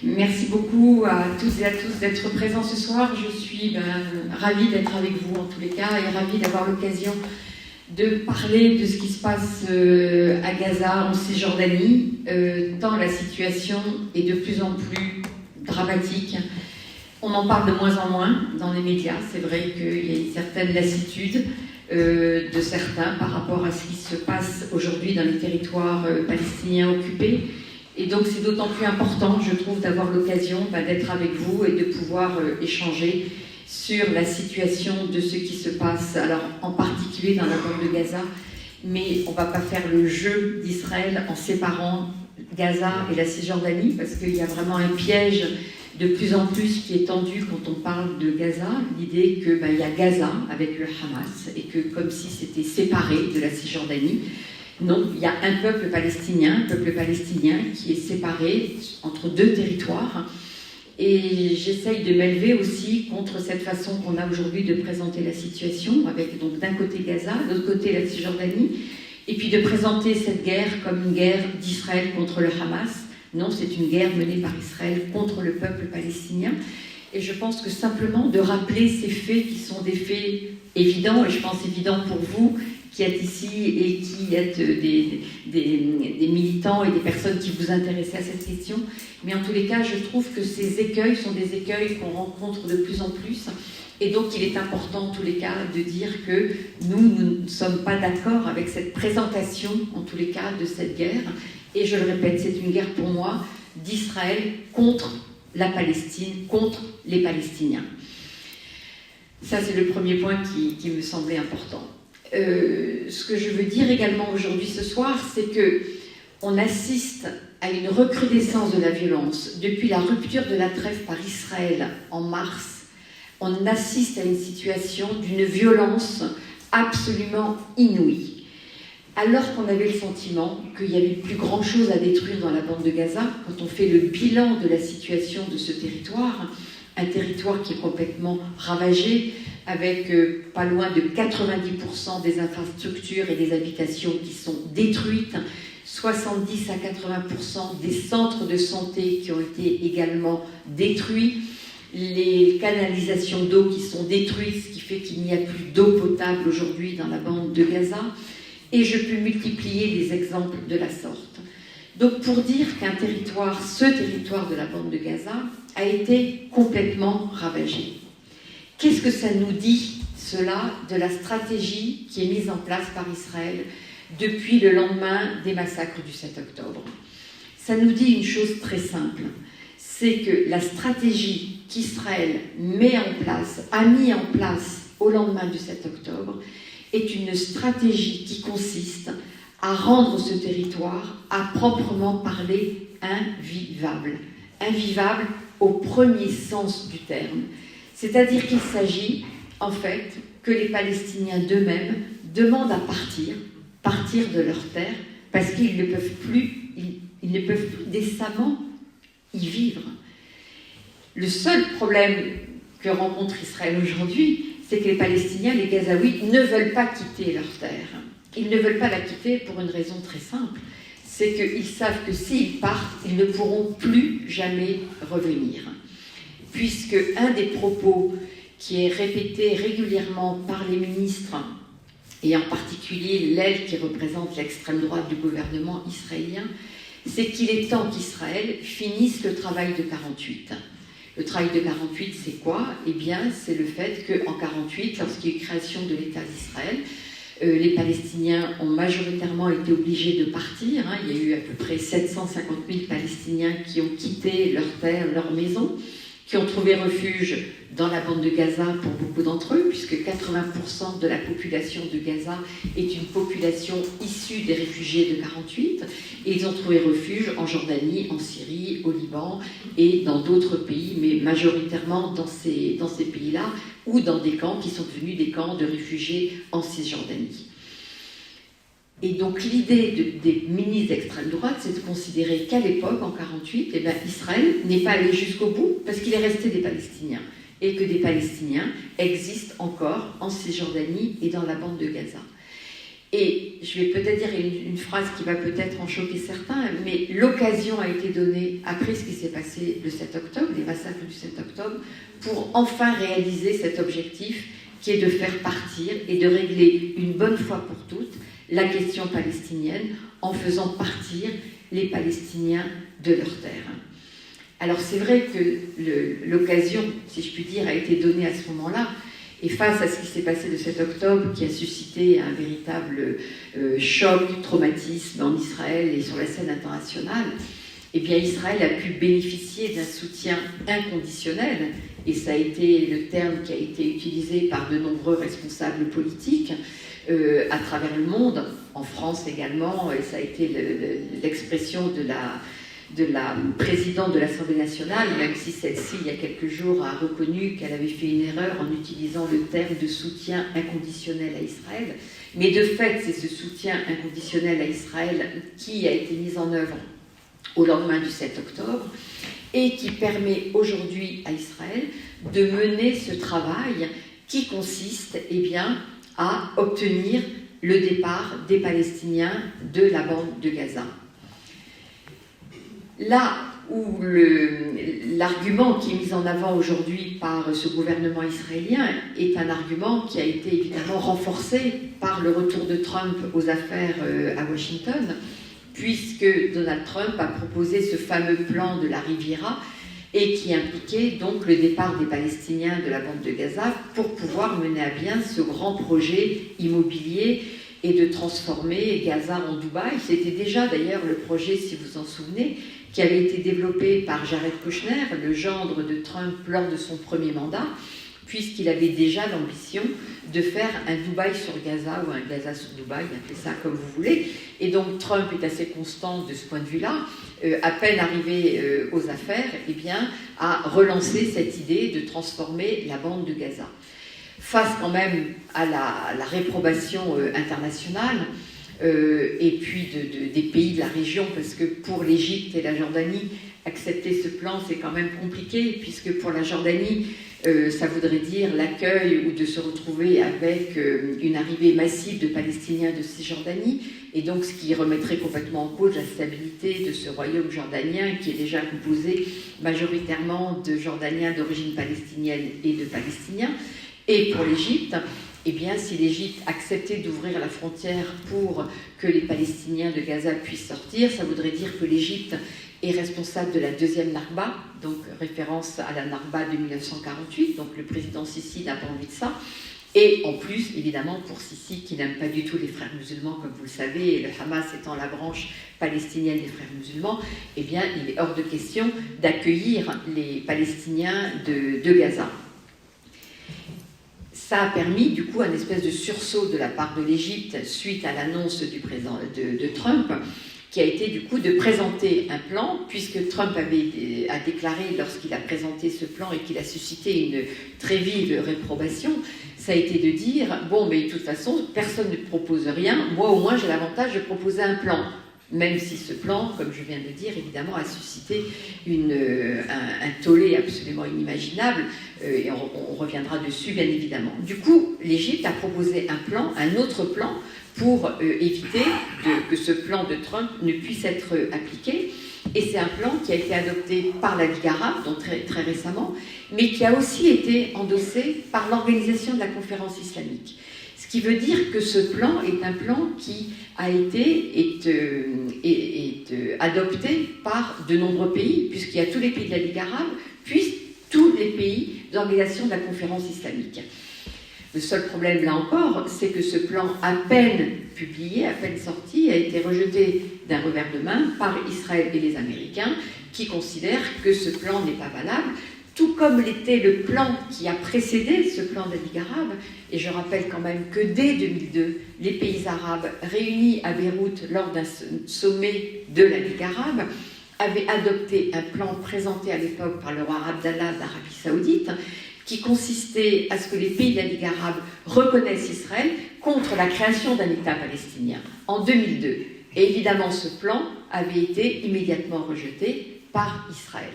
Merci beaucoup à tous et à tous d'être présents ce soir. Je suis ravie d'être avec vous en tous les cas et ravie d'avoir l'occasion de parler de ce qui se passe à Gaza, en Cisjordanie, tant la situation est de plus en plus dramatique. On en parle de moins en moins dans les médias. C'est vrai qu'il y a une certaine lassitude de certains par rapport à ce qui se passe aujourd'hui dans les territoires palestiniens occupés. Et donc c'est d'autant plus important, je trouve, d'avoir l'occasion d'être avec vous et de pouvoir échanger sur la situation de ce qui se passe, alors en particulier dans la bande de Gaza, mais on ne va pas faire le jeu d'Israël en séparant Gaza et la Cisjordanie, parce qu'il y a vraiment un piège de plus en plus qui est tendu quand on parle de Gaza, l'idée qu'il y a Gaza avec le Hamas, et que comme si c'était séparé de la Cisjordanie. Non, il y a un peuple palestinien qui est séparé entre deux territoires. Et j'essaye de m'élever aussi contre cette façon qu'on a aujourd'hui de présenter la situation, avec donc d'un côté Gaza, de l'autre côté la Cisjordanie, et puis de présenter cette guerre comme une guerre d'Israël contre le Hamas. Non, c'est une guerre menée par Israël contre le peuple palestinien. Et je pense que simplement de rappeler ces faits qui sont des faits évidents, et je pense évidents pour vous, qui êtes ici et qui êtes des militants et des personnes qui vous intéressez à cette question. Mais en tous les cas, je trouve que ces écueils sont des écueils qu'on rencontre de plus en plus. Et donc, il est important, en tous les cas, de dire que nous ne sommes pas d'accord avec cette présentation, en tous les cas, de cette guerre. Et je le répète, c'est une guerre pour moi d'Israël contre la Palestine, contre les Palestiniens. Ça, c'est le premier point qui me semblait important. Ce que je veux dire également aujourd'hui ce soir, c'est que on assiste à une recrudescence de la violence. Depuis la rupture de la trêve par Israël en mars, on assiste à une situation d'une violence absolument inouïe. Alors qu'on avait le sentiment qu'il n'y avait plus grand-chose à détruire dans la bande de Gaza, quand on fait le bilan de la situation de ce territoire, un territoire qui est complètement ravagé, avec pas loin de 90% des infrastructures et des habitations qui sont détruites, 70 à 80% des centres de santé qui ont été également détruits, les canalisations d'eau qui sont détruites, ce qui fait qu'il n'y a plus d'eau potable aujourd'hui dans la bande de Gaza, et je peux multiplier les exemples de la sorte. Donc pour dire qu'un territoire, ce territoire de la bande de Gaza, a été complètement ravagé. Qu'est-ce que ça nous dit, cela, de la stratégie qui est mise en place par Israël depuis le lendemain des massacres du 7 octobre? Ça nous dit une chose très simple, c'est que la stratégie qu'Israël a mis en place au lendemain du 7 octobre est une stratégie qui consiste à rendre ce territoire, à proprement parler, invivable. Invivable au premier sens du terme. C'est-à-dire qu'il s'agit, en fait, que les Palestiniens d'eux-mêmes demandent à partir de leur terre, parce qu'ils ne peuvent plus décemment y vivre. Le seul problème que rencontre Israël aujourd'hui, c'est que les Palestiniens, les Gazaouis, ne veulent pas quitter leur terre. Ils ne veulent pas la quitter pour une raison très simple, c'est qu'ils savent que s'ils partent, ils ne pourront plus jamais revenir. Puisque un des propos qui est répété régulièrement par les ministres, et en particulier l'aile qui représente l'extrême droite du gouvernement israélien, c'est qu'il est temps qu'Israël finisse le travail de 48. Le travail de 48, c'est quoi? Eh bien, c'est le fait qu'en 48, lorsqu'il y a eu création de l'État d'Israël, les Palestiniens ont majoritairement été obligés de partir. Il y a eu à peu près 750 000 Palestiniens qui ont quitté leur terre, leur maison, qui ont trouvé refuge dans la bande de Gaza pour beaucoup d'entre eux, puisque 80% de la population de Gaza est une population issue des réfugiés de 48, et ils ont trouvé refuge en Jordanie, en Syrie, au Liban et dans d'autres pays, mais majoritairement dans ces pays-là, ou dans des camps qui sont devenus des camps de réfugiés en Cisjordanie. Et donc l'idée des ministres d'extrême droite, c'est de considérer qu'à l'époque, en 1948, Israël n'est pas allé jusqu'au bout parce qu'il est resté des Palestiniens et que des Palestiniens existent encore en Cisjordanie et dans la bande de Gaza. Et je vais peut-être dire une phrase qui va peut-être en choquer certains, mais l'occasion a été donnée, après ce qui s'est passé le 7 octobre, les massacres du 7 octobre, pour enfin réaliser cet objectif qui est de faire partir et de régler une bonne fois pour toutes la question palestinienne en faisant partir les Palestiniens de leur terre. Alors c'est vrai que l'occasion, si je puis dire, a été donnée à ce moment-là, et face à ce qui s'est passé le 7 octobre, qui a suscité un véritable choc, traumatisme en Israël et sur la scène internationale, eh bien Israël a pu bénéficier d'un soutien inconditionnel, et ça a été le terme qui a été utilisé par de nombreux responsables politiques à travers le monde, en France également, et ça a été l'expression de la présidente de l'Assemblée nationale, même si celle-ci, il y a quelques jours, a reconnu qu'elle avait fait une erreur en utilisant le terme de soutien inconditionnel à Israël. Mais de fait, c'est ce soutien inconditionnel à Israël qui a été mis en œuvre au lendemain du 7 octobre et qui permet aujourd'hui à Israël de mener ce travail qui consiste à obtenir le départ des Palestiniens de la bande de Gaza. Là où l'argument qui est mis en avant aujourd'hui par ce gouvernement israélien est un argument qui a été évidemment renforcé par le retour de Trump aux affaires à Washington, puisque Donald Trump a proposé ce fameux plan de la Riviera et qui impliquait donc le départ des Palestiniens de la bande de Gaza pour pouvoir mener à bien ce grand projet immobilier et de transformer Gaza en Dubaï. C'était déjà d'ailleurs le projet, si vous en souvenez, qui avait été développé par Jared Kushner, le gendre de Trump lors de son premier mandat, puisqu'il avait déjà l'ambition de faire un Dubaï sur Gaza ou un Gaza sur Dubaï, appelez ça comme vous voulez. Et donc Trump est assez constant de ce point de vue-là. À peine arrivé aux affaires, a relancé cette idée de transformer la bande de Gaza. Face quand même à la réprobation internationale, et puis des pays de la région, parce que pour l'Égypte et la Jordanie, accepter ce plan, c'est quand même compliqué, puisque pour la Jordanie, ça voudrait dire l'accueil ou de se retrouver avec une arrivée massive de Palestiniens de Cisjordanie, et donc ce qui remettrait complètement en cause la stabilité de ce royaume jordanien qui est déjà composé majoritairement de Jordaniens d'origine palestinienne et de Palestiniens. Et pour l'Égypte, si l'Égypte acceptait d'ouvrir la frontière pour que les Palestiniens de Gaza puissent sortir, ça voudrait dire que l'Égypte est responsable de la deuxième Nakba, donc référence à la Nakba de 1948, donc le président Sisi n'a pas envie de ça. Et en plus, évidemment, pour Sisi, qui n'aime pas du tout les frères musulmans, comme vous le savez, et le Hamas étant la branche palestinienne des frères musulmans, il est hors de question d'accueillir les Palestiniens de Gaza. Ça a permis, du coup, un espèce de sursaut de la part de l'Égypte suite à l'annonce du président de Trump, qui a été, du coup, de présenter un plan, puisque Trump a déclaré, lorsqu'il a présenté ce plan et qu'il a suscité une très vive réprobation, ça a été de dire, bon, mais de toute façon, personne ne propose rien, moi au moins j'ai l'avantage de proposer un plan. Même si ce plan, comme je viens de dire, évidemment, a suscité un tollé absolument inimaginable, et on reviendra dessus, bien évidemment. Du coup, l'Égypte a proposé un autre plan, pour éviter que ce plan de Trump ne puisse être appliqué. Et c'est un plan qui a été adopté par la Ligue arabe, donc très, très récemment, mais qui a aussi été endossé par l'Organisation de la Conférence islamique. Ce qui veut dire que ce plan est un plan qui a été adopté par de nombreux pays, puisqu'il y a tous les pays de la Ligue arabe, puis tous les pays de l'Organisation de la Conférence islamique. Le seul problème, là encore, c'est que ce plan, à peine publié, à peine sorti, a été rejeté d'un revers de main par Israël et les Américains, qui considèrent que ce plan n'est pas valable, tout comme l'était le plan qui a précédé ce plan de la Ligue arabe. Et je rappelle quand même que dès 2002, les pays arabes réunis à Beyrouth lors d'un sommet de la Ligue arabe avaient adopté un plan présenté à l'époque par le roi Abdallah d'Arabie Saoudite, qui consistait à ce que les pays de la Ligue arabe reconnaissent Israël contre la création d'un État palestinien en 2002. Et évidemment, ce plan avait été immédiatement rejeté par Israël.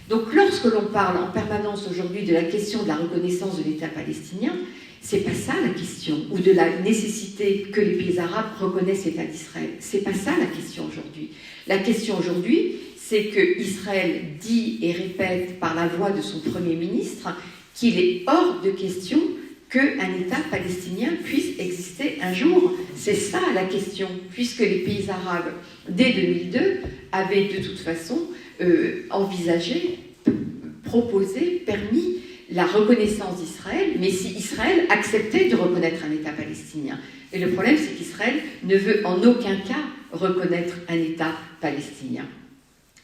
Donc lorsque l'on parle en permanence aujourd'hui de la question de la reconnaissance de l'État palestinien, c'est pas ça la question, ou de la nécessité que les pays arabes reconnaissent l'État d'Israël. C'est pas ça la question aujourd'hui. La question aujourd'hui, c'est que Israël dit et répète par la voix de son Premier ministre qu'il est hors de question qu'un État palestinien puisse exister un jour. C'est ça la question, puisque les pays arabes, dès 2002, avaient de toute façon envisagé, proposé, permis la reconnaissance d'Israël, mais si Israël acceptait de reconnaître un État palestinien. Et le problème, c'est qu'Israël ne veut en aucun cas reconnaître un État palestinien.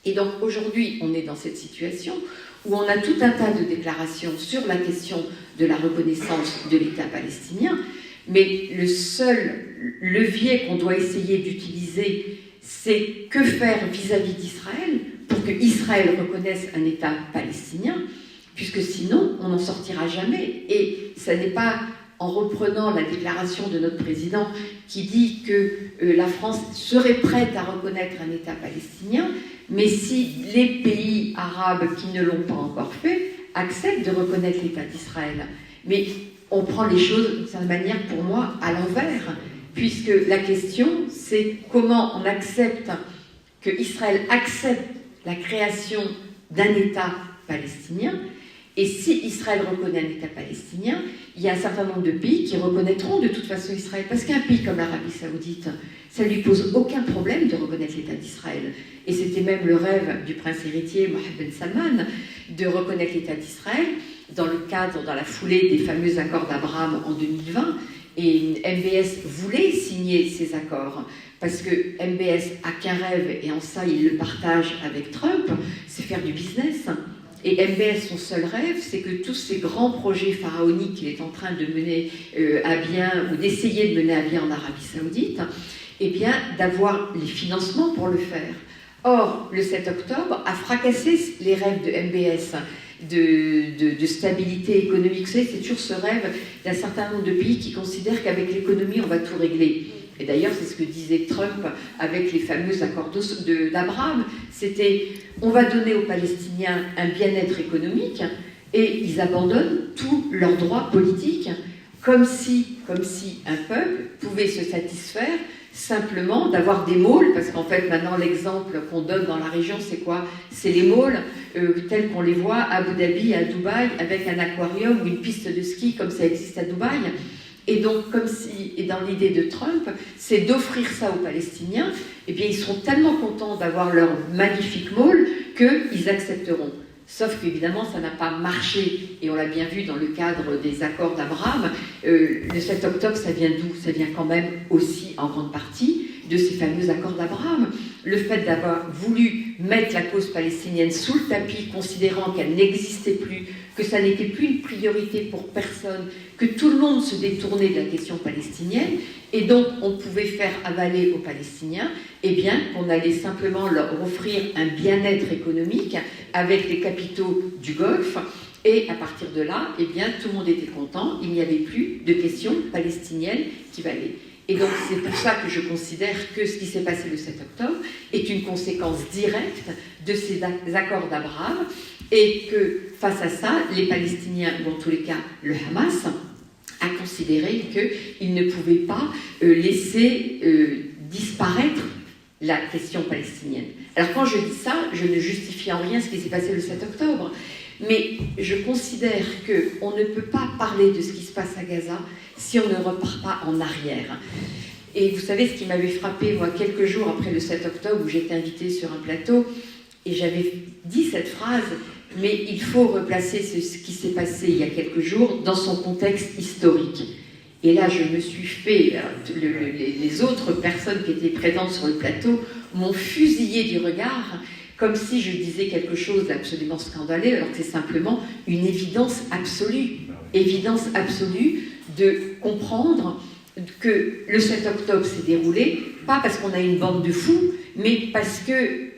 Et donc aujourd'hui, on est dans cette situation où on a tout un tas de déclarations sur la question de la reconnaissance de l'État palestinien, mais le seul levier qu'on doit essayer d'utiliser, c'est que faire vis-à-vis d'Israël pour que Israël reconnaisse un État palestinien, puisque sinon, on n'en sortira jamais. Et ça n'est pas en reprenant la déclaration de notre président qui dit que la France serait prête à reconnaître un État palestinien, mais si les pays arabes qui ne l'ont pas encore fait acceptent de reconnaître l'État d'Israël. Mais on prend les choses d'une certaine manière, pour moi, à l'envers, puisque la question, c'est comment on accepte que Israël accepte la création d'un État palestinien. Et si Israël reconnaît un État palestinien, il y a un certain nombre de pays qui reconnaîtront de toute façon Israël. Parce qu'un pays comme l'Arabie Saoudite, ça ne lui pose aucun problème de reconnaître l'État d'Israël. Et c'était même le rêve du prince héritier Mohammed ben Salman de reconnaître l'État d'Israël dans le cadre, dans la foulée des fameux accords d'Abraham en 2020. Et MBS voulait signer ces accords parce que MBS a qu'un rêve et en ça il le partage avec Trump, c'est faire du business. Et MBS, son seul rêve, c'est que tous ces grands projets pharaoniques qu'il est en train de mener à bien, ou d'essayer de mener à bien en Arabie Saoudite, eh bien, d'avoir les financements pour le faire. Or, le 7 octobre a fracassé les rêves de MBS de stabilité économique. Vous savez, c'est toujours ce rêve d'un certain nombre de pays qui considèrent qu'avec l'économie, on va tout régler. Et d'ailleurs, c'est ce que disait Trump avec les fameux accords d'Abraham. C'était, on va donner aux Palestiniens un bien-être économique et ils abandonnent tous leurs droits politiques, comme si un peuple pouvait se satisfaire simplement d'avoir des malls, parce qu'en fait, maintenant, l'exemple qu'on donne dans la région, c'est quoi? C'est les malls tels qu'on les voit à Abu Dhabi, à Dubaï, avec un aquarium ou une piste de ski, comme ça existe à Dubaï. Et donc, comme si, et dans l'idée de Trump, c'est d'offrir ça aux Palestiniens, eh bien, ils seront tellement contents d'avoir leur magnifique mall qu'ils accepteront. Sauf qu'évidemment, ça n'a pas marché, et on l'a bien vu dans le cadre des accords d'Abraham. Le 7 octobre, ça vient d'où? Ça vient quand même aussi, en grande partie, de ces fameux accords d'Abraham. Le fait d'avoir voulu mettre la cause palestinienne sous le tapis, considérant qu'elle n'existait plus, que ça n'était plus une priorité pour personne, que tout le monde se détournait de la question palestinienne, et donc on pouvait faire avaler aux Palestiniens, eh bien, qu'on allait simplement leur offrir un bien-être économique avec les capitaux du Golfe, et à partir de là, eh bien, tout le monde était content, il n'y avait plus de questions palestiniennes qui valaient. Et donc c'est pour ça que je considère que ce qui s'est passé le 7 octobre est une conséquence directe de ces accords d'Abraham, et que face à ça, les Palestiniens, ou en tous les cas le Hamas, a considéré qu'ils ne pouvaient pas laisser disparaître la question palestinienne. Alors quand je dis ça, je ne justifie en rien ce qui s'est passé le 7 octobre, mais je considère qu'on ne peut pas parler de ce qui se passe à Gaza si on ne repart pas en arrière. Et vous savez ce qui m'avait frappé, moi, quelques jours après le 7 octobre, où j'étais invitée sur un plateau, et j'avais dit cette phrase, mais il faut replacer ce qui s'est passé il y a quelques jours dans son contexte historique. Et là, je me suis fait, les autres personnes qui étaient présentes sur le plateau m'ont fusillé du regard, comme si je disais quelque chose d'absolument scandaleux, alors que c'est simplement une évidence absolue de comprendre que le 7 octobre s'est déroulé, pas parce qu'on a une bande de fous, mais parce que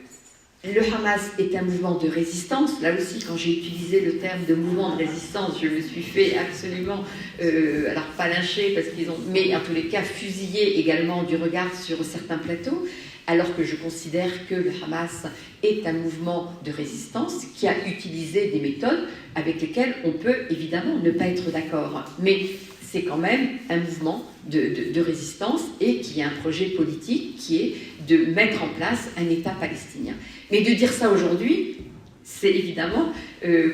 le Hamas est un mouvement de résistance. Là aussi, quand j'ai utilisé le terme de mouvement de résistance, je me suis fait absolument, alors pas lyncher, parce qu'ils ont, mais en tous les cas fusillé également du regard sur certains plateaux. alors que je considère que le Hamas est un mouvement de résistance qui a utilisé des méthodes avec lesquelles on peut évidemment ne pas être d'accord. Mais c'est quand même un mouvement de résistance et qui a un projet politique qui est de mettre en place un État palestinien. Mais de dire ça aujourd'hui, c'est évidemment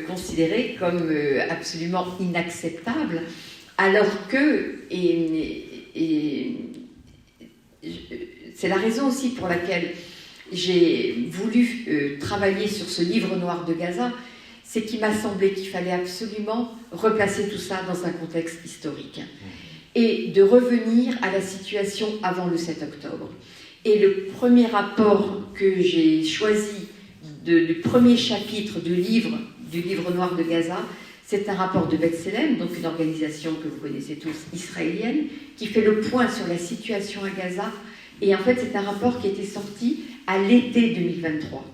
considéré comme absolument inacceptable, alors que, c'est la raison aussi pour laquelle j'ai voulu travailler sur ce livre noir de Gaza, c'est qu'il m'a semblé qu'il fallait absolument replacer tout ça dans un contexte historique et de revenir à la situation avant le 7 octobre. Et le premier rapport que j'ai choisi, le premier chapitre du livre noir de Gaza, c'est un rapport de B'Tselem, donc une organisation que vous connaissez tous, israélienne, qui fait le point sur la situation à Gaza. Et en fait, c'est un rapport qui était sorti à l'été 2023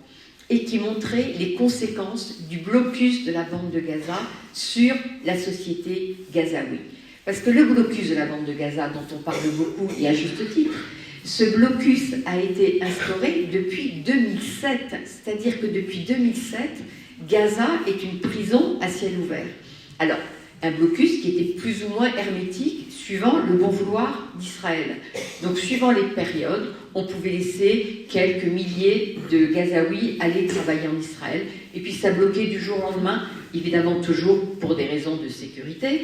et qui montrait les conséquences du blocus de la bande de Gaza sur la société gazaoui. Parce que le blocus de la bande de Gaza, dont on parle beaucoup et à juste titre, ce blocus a été instauré depuis 2007, c'est-à-dire que depuis 2007, Gaza est une prison à ciel ouvert. Alors, un blocus qui était plus ou moins hermétique suivant le bon vouloir d'Israël. Donc, suivant les périodes, on pouvait laisser quelques milliers de Gazaouis aller travailler en Israël. Et puis, ça bloquait du jour au lendemain, évidemment toujours pour des raisons de sécurité.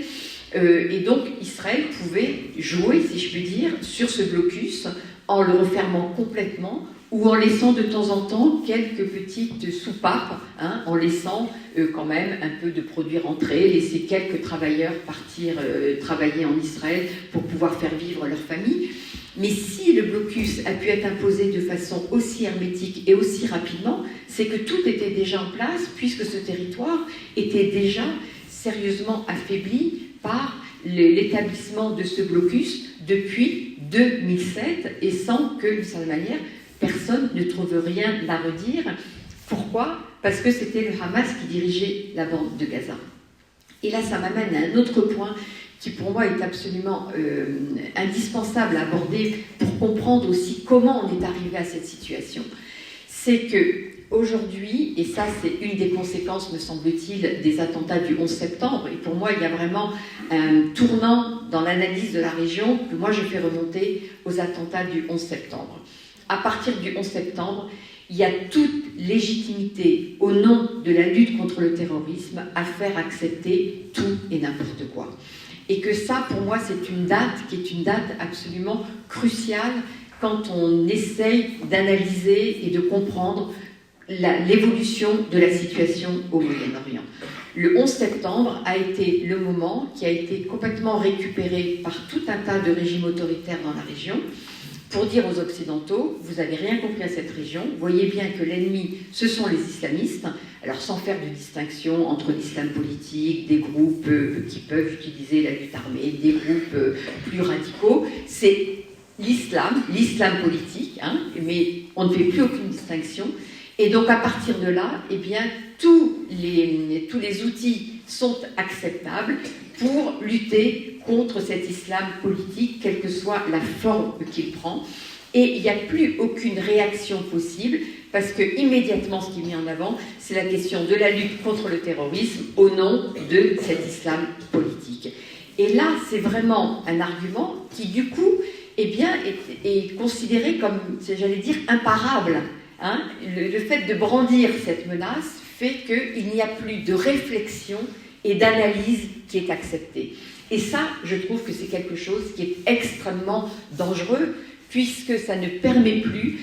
Et donc, Israël pouvait jouer, si je puis dire, sur ce blocus en le refermant complètement ou en laissant de temps en temps quelques petites soupapes, en laissant quand même un peu de produits rentrer, laisser quelques travailleurs partir travailler en Israël pour pouvoir faire vivre leur famille. Mais si le blocus a pu être imposé de façon aussi hermétique et aussi rapidement, c'est que tout était déjà en place, puisque ce territoire était déjà sérieusement affaibli par l'établissement de ce blocus depuis 2007, et sans que, d'une certaine manière, personne ne trouve rien à redire. Pourquoi ? Parce que c'était le Hamas qui dirigeait la bande de Gaza. Et là, ça m'amène à un autre point qui, pour moi, est absolument indispensable à aborder pour comprendre aussi comment on est arrivé à cette situation. C'est que aujourd'hui, et ça c'est une des conséquences, me semble-t-il, des attentats du 11 septembre, et pour moi il y a vraiment un tournant dans l'analyse de la région que moi je fais remonter aux attentats du 11 septembre. À partir du 11 septembre, il y a toute légitimité au nom de la lutte contre le terrorisme à faire accepter tout et n'importe quoi. Et que ça, pour moi, c'est une date qui est une date absolument cruciale quand on essaye d'analyser et de comprendre l'évolution de la situation au Moyen-Orient. Le 11 septembre a été le moment qui a été complètement récupéré par tout un tas de régimes autoritaires dans la région pour dire aux Occidentaux, vous n'avez rien compris à cette région, voyez bien que l'ennemi, ce sont les islamistes, alors sans faire de distinction entre l'islam politique, des groupes qui peuvent utiliser la lutte armée, des groupes plus radicaux, c'est l'islam politique, mais on ne fait plus aucune distinction. Et donc à partir de là, eh bien, tous les outils sont acceptables pour lutter contre cet islam politique, quelle que soit la forme qu'il prend. Et il n'y a plus aucune réaction possible, parce que immédiatement ce qui est mis en avant, c'est la question de la lutte contre le terrorisme au nom de cet islam politique. Et là, c'est vraiment un argument qui, du coup, eh bien, est considéré comme, j'allais dire, imparable. Le fait de brandir cette menace fait qu'il n'y a plus de réflexion et d'analyse qui est acceptée. Et ça, je trouve que c'est quelque chose qui est extrêmement dangereux, puisque ça ne permet plus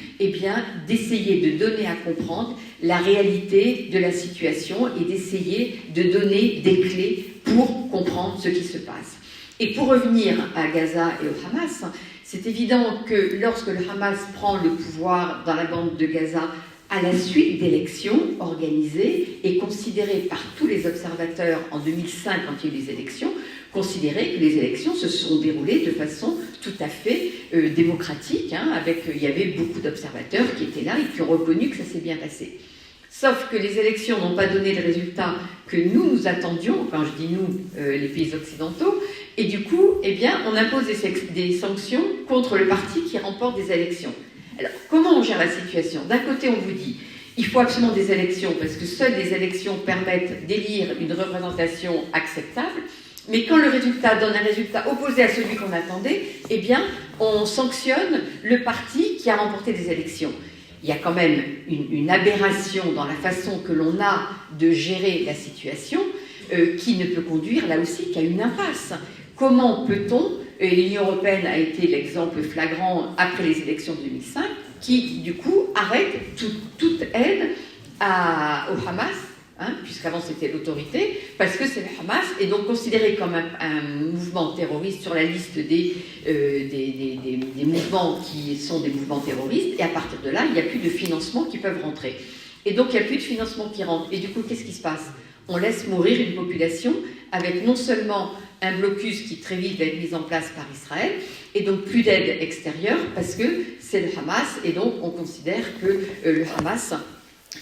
d'essayer de donner à comprendre la réalité de la situation et d'essayer de donner des clés pour comprendre ce qui se passe. Et pour revenir à Gaza et au Hamas, c'est évident que lorsque le Hamas prend le pouvoir dans la bande de Gaza à la suite d'élections organisées et considérées par tous les observateurs en 2005 quand il y a eu les élections, considérer que les élections se sont déroulées de façon tout à fait démocratique, il y avait beaucoup d'observateurs qui étaient là et qui ont reconnu que ça s'est bien passé. Sauf que les élections n'ont pas donné le résultat que nous attendions, quand je dis nous, les pays occidentaux, et du coup, on impose des sanctions contre le parti qui remporte des élections. Alors, comment on gère la situation? D'un côté, on vous dit, il faut absolument des élections, parce que seules les élections permettent d'élire une représentation acceptable, mais quand le résultat donne un résultat opposé à celui qu'on attendait, eh bien, on sanctionne le parti qui a remporté des élections. Il y a quand même une aberration dans la façon que l'on a de gérer la situation, qui ne peut conduire là aussi qu'à une impasse. Comment peut-on, et l'Union européenne a été l'exemple flagrant après les élections de 2005, qui du coup arrête toute aide au Hamas, puisqu'avant c'était l'autorité, parce que c'est le Hamas, et donc considéré comme un mouvement terroriste sur la liste des mouvements qui sont des mouvements terroristes, et à partir de là, il n'y a plus de financements qui peuvent rentrer. Et donc il n'y a plus de financement qui rentre. Et du coup, qu'est-ce qui se passe? On laisse mourir une population avec non seulement un blocus qui très vite va être mis en place par Israël, et donc plus d'aide extérieure, parce que c'est le Hamas, et donc on considère que le Hamas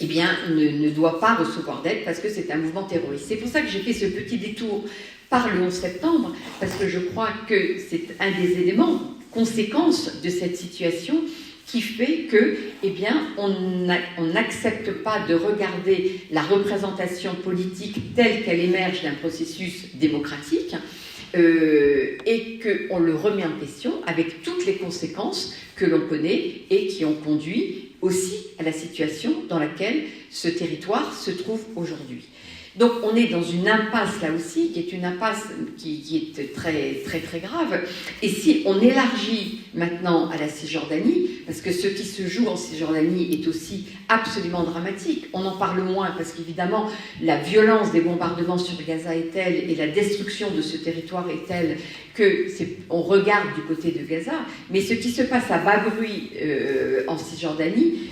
ne doit pas recevoir d'aide, parce que c'est un mouvement terroriste. C'est pour ça que j'ai fait ce petit détour par le 11 septembre, parce que je crois que c'est un des éléments, conséquences de cette situation, qui fait que, on n'accepte pas de regarder la représentation politique telle qu'elle émerge d'un processus démocratique, et qu'on le remet en question avec toutes les conséquences que l'on connaît et qui ont conduit aussi à la situation dans laquelle ce territoire se trouve aujourd'hui. Donc on est dans une impasse là aussi, qui est une impasse qui est très, très, très grave. Et si on élargit maintenant à la Cisjordanie, parce que ce qui se joue en Cisjordanie est aussi absolument dramatique, on en parle moins parce qu'évidemment la violence des bombardements sur Gaza est telle et la destruction de ce territoire est telle qu'on regarde du côté de Gaza, mais ce qui se passe à bas bruit en Cisjordanie,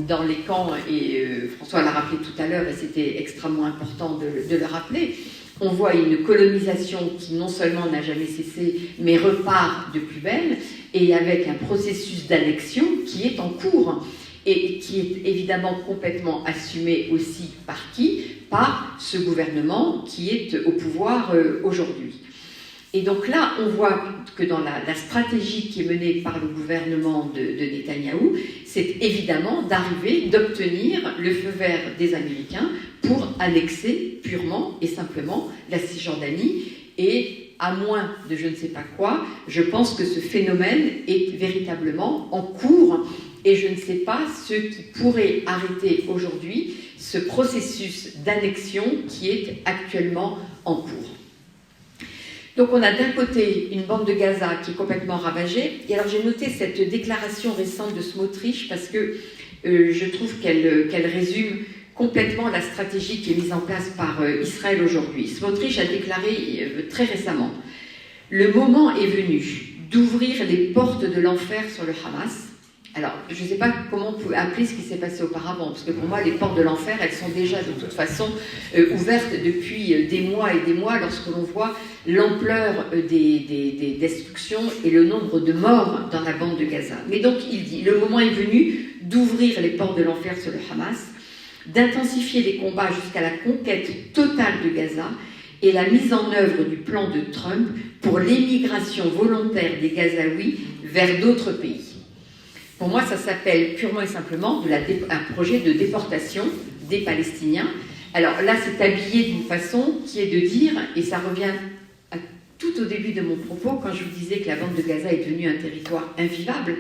dans les camps, et François l'a rappelé tout à l'heure, et c'était extrêmement important de le rappeler, on voit une colonisation qui non seulement n'a jamais cessé, mais repart de plus belle, et avec un processus d'annexion qui est en cours, et qui est évidemment complètement assumé aussi par qui? Par ce gouvernement qui est au pouvoir aujourd'hui. Et donc là, on voit que dans la stratégie qui est menée par le gouvernement de Netanyahou, c'est évidemment d'obtenir le feu vert des Américains pour annexer purement et simplement la Cisjordanie. Et à moins de je ne sais pas quoi, je pense que ce phénomène est véritablement en cours. Et je ne sais pas ce qui pourrait arrêter aujourd'hui ce processus d'annexion qui est actuellement en cours. Donc on a d'un côté une bande de Gaza qui est complètement ravagée. Et alors j'ai noté cette déclaration récente de Smotrich parce que je trouve qu'elle résume complètement la stratégie qui est mise en place par Israël aujourd'hui. Smotrich a déclaré très récemment « Le moment est venu d'ouvrir les portes de l'enfer sur le Hamas ». Alors, je ne sais pas comment on peut appeler ce qui s'est passé auparavant, parce que pour moi, les portes de l'enfer, elles sont déjà de toute façon ouvertes depuis des mois et des mois, lorsque l'on voit l'ampleur des destructions et le nombre de morts dans la bande de Gaza. Mais donc, il dit, le moment est venu d'ouvrir les portes de l'enfer sur le Hamas, d'intensifier les combats jusqu'à la conquête totale de Gaza et la mise en œuvre du plan de Trump pour l'émigration volontaire des Gazaouis vers d'autres pays. Pour moi, ça s'appelle purement et simplement un projet de déportation des Palestiniens. Alors là, c'est habillé d'une façon qui est de dire, et ça revient tout au début de mon propos, quand je vous disais que la bande de Gaza est devenue un territoire invivable,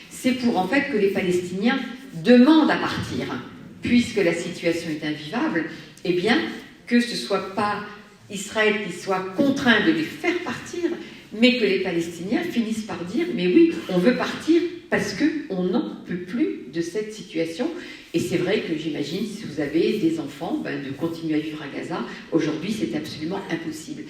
c'est pour en fait que les Palestiniens demandent à partir, puisque la situation est invivable, eh bien, que ce ne soit pas Israël qui soit contraint de les faire partir, mais que les Palestiniens finissent par dire « mais oui, on veut partir parce qu'on n'en peut plus de cette situation ». Et c'est vrai que j'imagine, si vous avez des enfants, de continuer à vivre à Gaza, aujourd'hui c'est absolument impossible.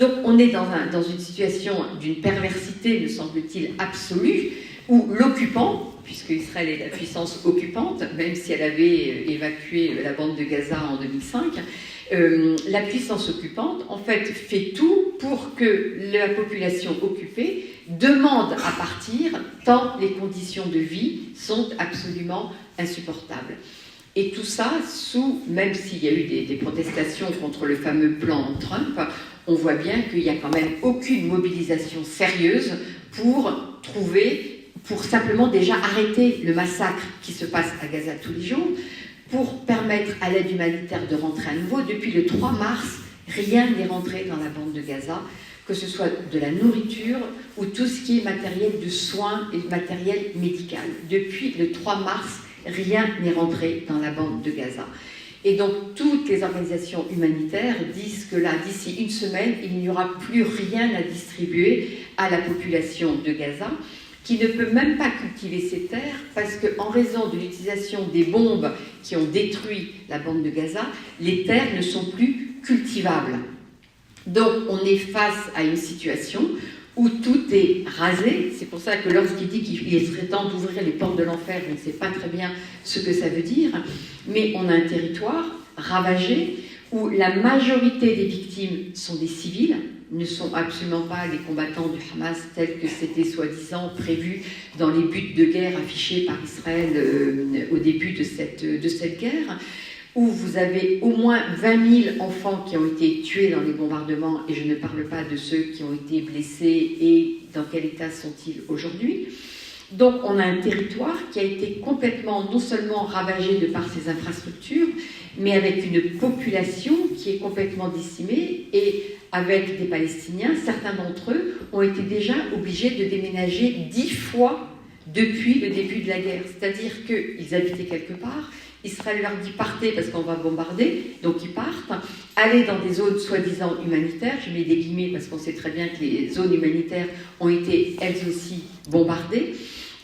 Donc on est dans une situation d'une perversité, me semble-t-il, absolue, où l'occupant, puisque Israël est la puissance occupante, même si elle avait évacué la bande de Gaza en 2005, la puissance occupante, en fait, fait tout pour que la population occupée demande à partir, tant les conditions de vie sont absolument insupportables. Et tout ça même s'il y a eu des protestations contre le fameux plan Trump, on voit bien qu'il n'y a quand même aucune mobilisation sérieuse pour trouver pour simplement déjà arrêter le massacre qui se passe à Gaza tous les jours, pour permettre à l'aide humanitaire de rentrer à nouveau. Depuis le 3 mars, rien n'est rentré dans la bande de Gaza, que ce soit de la nourriture ou tout ce qui est matériel de soins et matériel médical. Depuis le 3 mars, rien n'est rentré dans la bande de Gaza. Et donc, toutes les organisations humanitaires disent que là, d'ici une semaine, il n'y aura plus rien à distribuer à la population de Gaza, qui ne peut même pas cultiver ses terres parce qu'en raison de l'utilisation des bombes qui ont détruit la bande de Gaza, les terres ne sont plus cultivables. Donc, on est face à une situation où tout est rasé. C'est pour ça que lorsqu'il dit qu'il serait temps d'ouvrir les portes de l'enfer, on ne sait pas très bien ce que ça veut dire, mais on a un territoire ravagé où la majorité des victimes sont des civils, ne sont absolument pas les combattants du Hamas tels que c'était soi-disant prévu dans les buts de guerre affichés par Israël au début de cette guerre, où vous avez au moins 20 000 enfants qui ont été tués dans les bombardements, et je ne parle pas de ceux qui ont été blessés, et dans quel état sont-ils aujourd'hui. Donc on a un territoire qui a été complètement, non seulement ravagé de par ses infrastructures, mais avec une population qui est complètement décimée, et avec des Palestiniens, certains d'entre eux ont été déjà obligés de déménager 10 fois depuis le début de la guerre. C'est-à-dire qu'ils habitaient quelque part, Israël leur dit partez parce qu'on va bombarder, donc ils partent, allez dans des zones soi-disant humanitaires, je mets des guillemets parce qu'on sait très bien que les zones humanitaires ont été elles aussi bombardées,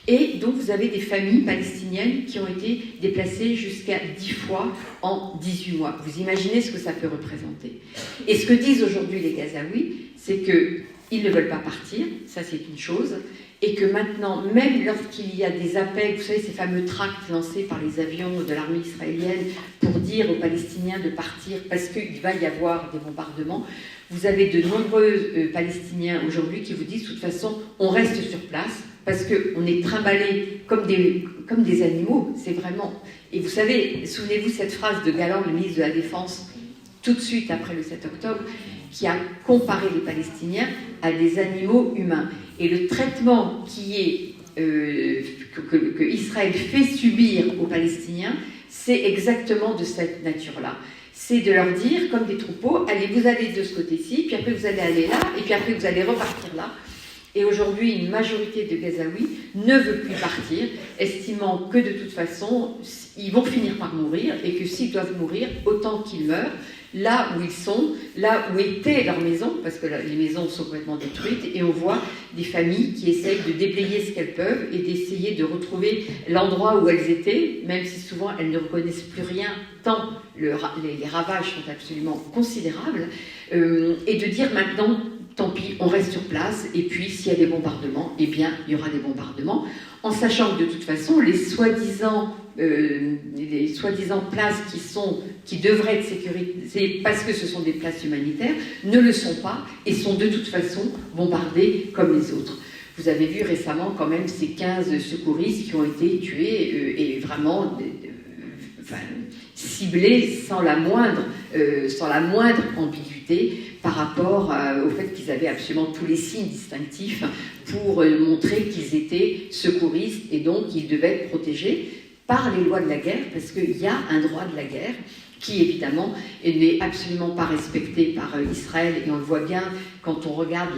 et donc vous avez des familles palestiniennes qui ont été déplacées jusqu'à 10 fois en 18 mois. Vous imaginez ce que ça peut représenter. Et ce que disent aujourd'hui les Gazaouis, c'est qu'ils ne veulent pas partir, ça c'est une chose, et que maintenant, même lorsqu'il y a des appels, vous savez, ces fameux tracts lancés par les avions de l'armée israélienne pour dire aux Palestiniens de partir parce qu'il va y avoir des bombardements, vous avez de nombreux Palestiniens aujourd'hui qui vous disent de toute façon, on reste sur place parce qu'on est trimballés comme des animaux, c'est vraiment... Et vous savez, souvenez-vous cette phrase de Galland, le ministre de la Défense, tout de suite après le 7 octobre, qui a comparé les Palestiniens à des animaux humains. Et le traitement que Israël fait subir aux Palestiniens, c'est exactement de cette nature-là. C'est de leur dire, comme des troupeaux, allez, vous allez de ce côté-ci, puis après vous allez aller là, et puis après vous allez repartir là. Et aujourd'hui, une majorité de Gazaouis ne veut plus partir, estimant que de toute façon, ils vont finir par mourir, et que s'ils doivent mourir, autant qu'ils meurent, là où ils sont, là où étaient leurs maisons, parce que les maisons sont complètement détruites, et on voit des familles qui essayent de déblayer ce qu'elles peuvent et d'essayer de retrouver l'endroit où elles étaient, même si souvent elles ne reconnaissent plus rien, tant les ravages sont absolument considérables, et de dire maintenant, tant pis, on reste sur place, et puis s'il y a des bombardements, eh bien, il y aura des bombardements, en sachant que de toute façon, les soi-disant places qui devraient être sécurisées parce que ce sont des places humanitaires, ne le sont pas et sont de toute façon bombardées comme les autres. Vous avez vu récemment quand même ces 15 secouristes qui ont été tués et vraiment ciblés sans la moindre ambiguïté par rapport au fait qu'ils avaient absolument tous les signes distinctifs pour montrer qu'ils étaient secouristes et donc qu'ils devaient être protégés par les lois de la guerre, parce qu'il y a un droit de la guerre qui, évidemment, n'est absolument pas respecté par Israël, et on le voit bien quand on regarde,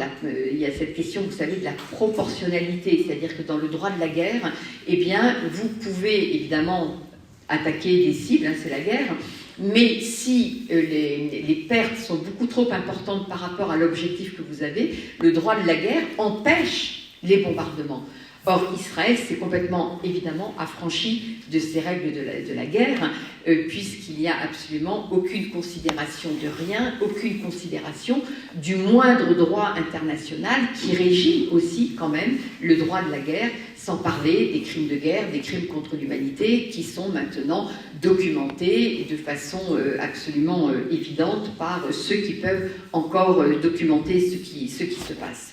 il y a cette question, vous savez, de la proportionnalité, c'est-à-dire que dans le droit de la guerre, eh bien, vous pouvez, évidemment, attaquer des cibles, c'est la guerre, mais si les pertes sont beaucoup trop importantes par rapport à l'objectif que vous avez, le droit de la guerre empêche les bombardements. Or, Israël s'est complètement, évidemment, affranchi de ces règles de la guerre, puisqu'il n'y a absolument aucune considération de rien, aucune considération du moindre droit international qui régit aussi, quand même, le droit de la guerre, sans parler des crimes de guerre, des crimes contre l'humanité, qui sont maintenant documentés de façon absolument évidente par ceux qui peuvent encore documenter ce qui se passe.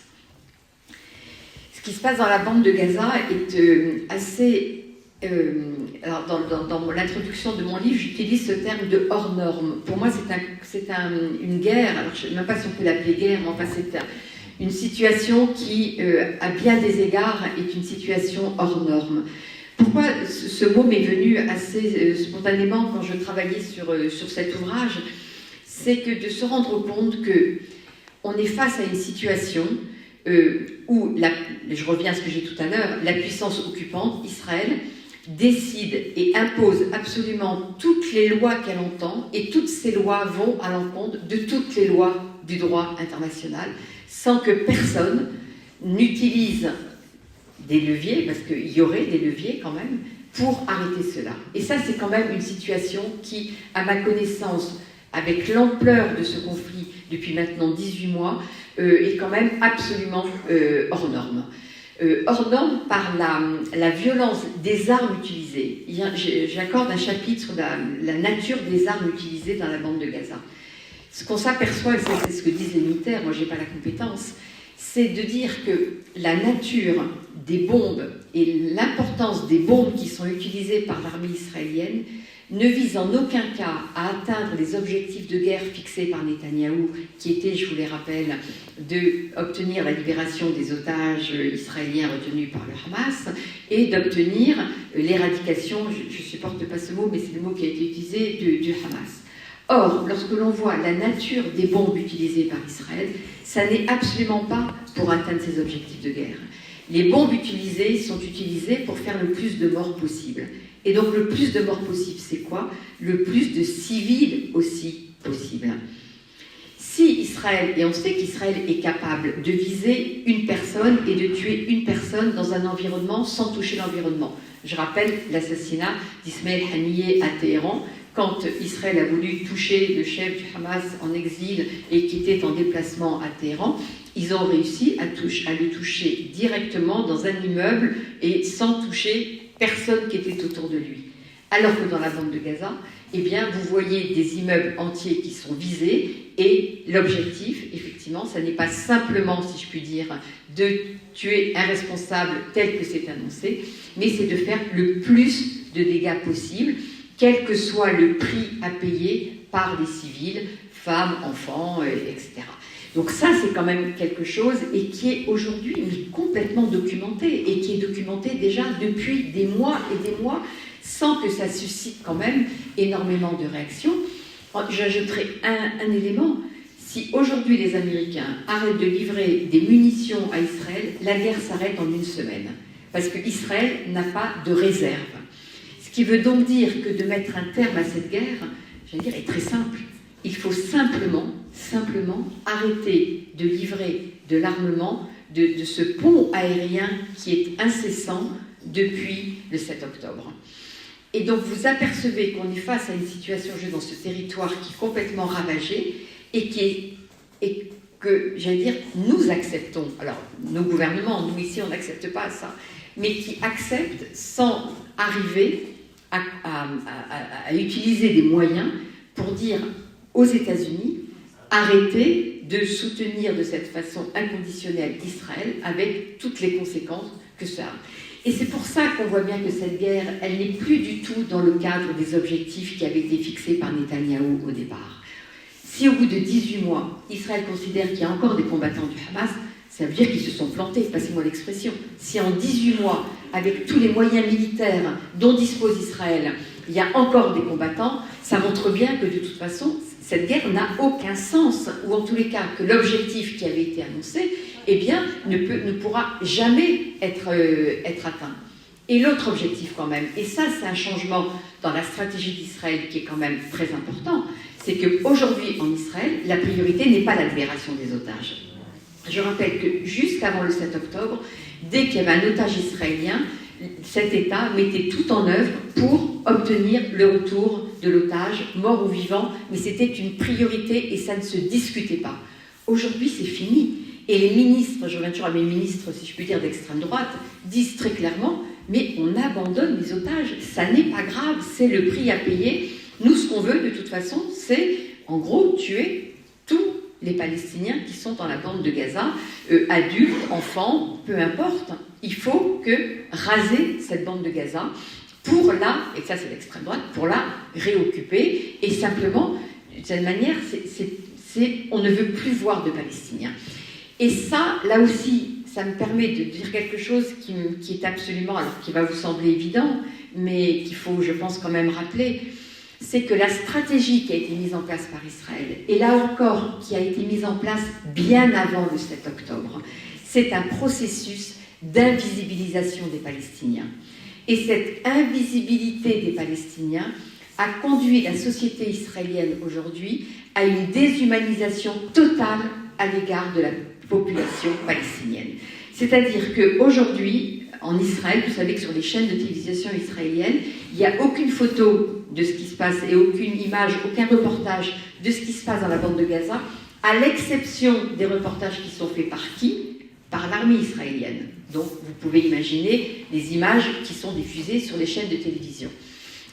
Ce qui se passe dans la bande de Gaza est assez... alors dans l'introduction de mon livre, j'utilise ce terme de hors norme. Pour moi, c'est une guerre, alors je ne sais même pas si on peut l'appeler guerre, mais enfin Une situation qui, à bien des égards, est une situation hors norme. Pourquoi ce mot m'est venu assez spontanément quand je travaillais sur cet ouvrage? C'est que de se rendre compte qu'on est face à une situation où, je reviens à ce que j'ai dit tout à l'heure, la puissance occupante, Israël, décide et impose absolument toutes les lois qu'elle entend, et toutes ces lois vont à l'encontre de toutes les lois du droit international, sans que personne n'utilise des leviers, parce qu'il y aurait des leviers quand même, pour arrêter cela. Et ça, c'est quand même une situation qui, à ma connaissance, avec l'ampleur de ce conflit depuis maintenant 18 mois, est quand même absolument hors norme. Hors norme par la violence des armes utilisées. J'accorde un chapitre sur la nature des armes utilisées dans la bande de Gaza. Ce qu'on s'aperçoit, et c'est ce que disent les militaires, moi je n'ai pas la compétence, c'est de dire que la nature des bombes et l'importance des bombes qui sont utilisées par l'armée israélienne ne vise en aucun cas à atteindre les objectifs de guerre fixés par Netanyahou, qui étaient, je vous les rappelle, d'obtenir la libération des otages israéliens retenus par le Hamas et d'obtenir l'éradication, je ne supporte pas ce mot, mais c'est le mot qui a été utilisé, du Hamas. Or, lorsque l'on voit la nature des bombes utilisées par Israël, ça n'est absolument pas pour atteindre ces objectifs de guerre. Les bombes utilisées sont utilisées pour faire le plus de morts possible. Et donc le plus de morts possible, c'est quoi? Le plus de civils aussi possible. Si Israël, et on sait qu'Israël est capable de viser une personne et de tuer une personne dans un environnement sans toucher l'environnement. Je rappelle l'assassinat d'Ismaël Haniyeh à Téhéran, quand Israël a voulu toucher le chef du Hamas en exil et qui était en déplacement à Téhéran, ils ont réussi à le toucher directement dans un immeuble et sans toucher personne qui était autour de lui. Alors que dans la bande de Gaza, eh bien, vous voyez des immeubles entiers qui sont visés et l'objectif, effectivement, ça n'est pas simplement, si je puis dire, de tuer un responsable tel que c'est annoncé, mais c'est de faire le plus de dégâts possible, quel que soit le prix à payer par les civils, femmes, enfants, etc. Donc ça, c'est quand même quelque chose et qui est aujourd'hui complètement documenté et qui est documenté déjà depuis des mois et des mois sans que ça suscite quand même énormément de réactions. J'ajouterai un élément. Si aujourd'hui les Américains arrêtent de livrer des munitions à Israël, la guerre s'arrête en une semaine. Parce qu'Israël n'a pas de réserve. Ce qui veut donc dire que de mettre un terme à cette guerre, j'allais dire, est très simple. Il faut simplement arrêter de livrer de l'armement de ce pont aérien qui est incessant depuis le 7 octobre. Et donc vous apercevez qu'on est face à une situation dans ce territoire qui est complètement ravagé et que, j'allais dire, nous acceptons. Alors, nos gouvernements, nous ici, on n'accepte pas ça, mais qui acceptent sans arriver à utiliser des moyens pour dire aux États-Unis, arrêtez de soutenir de cette façon inconditionnelle Israël avec toutes les conséquences que ça a. Et c'est pour ça qu'on voit bien que cette guerre, elle n'est plus du tout dans le cadre des objectifs qui avaient été fixés par Netanyahou au départ. Si au bout de 18 mois, Israël considère qu'il y a encore des combattants du Hamas, ça veut dire qu'ils se sont plantés, passez-moi l'expression. Si en 18 mois, avec tous les moyens militaires dont dispose Israël, il y a encore des combattants, ça montre bien que de toute façon, cette guerre n'a aucun sens, ou en tous les cas que l'objectif qui avait été annoncé, eh bien, ne pourra jamais être atteint. Et l'autre objectif quand même, et ça c'est un changement dans la stratégie d'Israël qui est quand même très important, c'est qu'aujourd'hui en Israël, la priorité n'est pas la libération des otages. Je rappelle que jusqu'avant le 7 octobre, dès qu'il y avait un otage israélien, cet État mettait tout en œuvre pour obtenir le retour de l'otage, mort ou vivant, mais c'était une priorité et ça ne se discutait pas. Aujourd'hui, c'est fini. Et les ministres, je reviens toujours à mes ministres, si je puis dire, d'extrême droite, disent très clairement, mais on abandonne les otages, ça n'est pas grave, c'est le prix à payer. Nous, ce qu'on veut, de toute façon, c'est, en gros, tuer tous les Palestiniens qui sont dans la bande de Gaza, adultes, enfants, peu importe. Il faut raser cette bande de Gaza pour et ça c'est l'extrême droite, pour la réoccuper. Et simplement, d'une certaine manière, on ne veut plus voir de Palestiniens. Et ça, là aussi, ça me permet de dire quelque chose qui est absolument, alors qui va vous sembler évident, mais qu'il faut, je pense, quand même rappeler, c'est que la stratégie qui a été mise en place par Israël, et là encore, qui a été mise en place bien avant le 7 octobre, c'est un processus d'invisibilisation des Palestiniens. Et cette invisibilité des Palestiniens a conduit la société israélienne aujourd'hui à une déshumanisation totale à l'égard de la population palestinienne. C'est-à-dire qu'aujourd'hui, en Israël, vous savez que sur les chaînes de télévision israéliennes, il n'y a aucune photo de ce qui se passe et aucune image, aucun reportage de ce qui se passe dans la bande de Gaza, à l'exception des reportages qui sont faits par qui ? Par l'armée israélienne. Donc, vous pouvez imaginer les images qui sont diffusées sur les chaînes de télévision.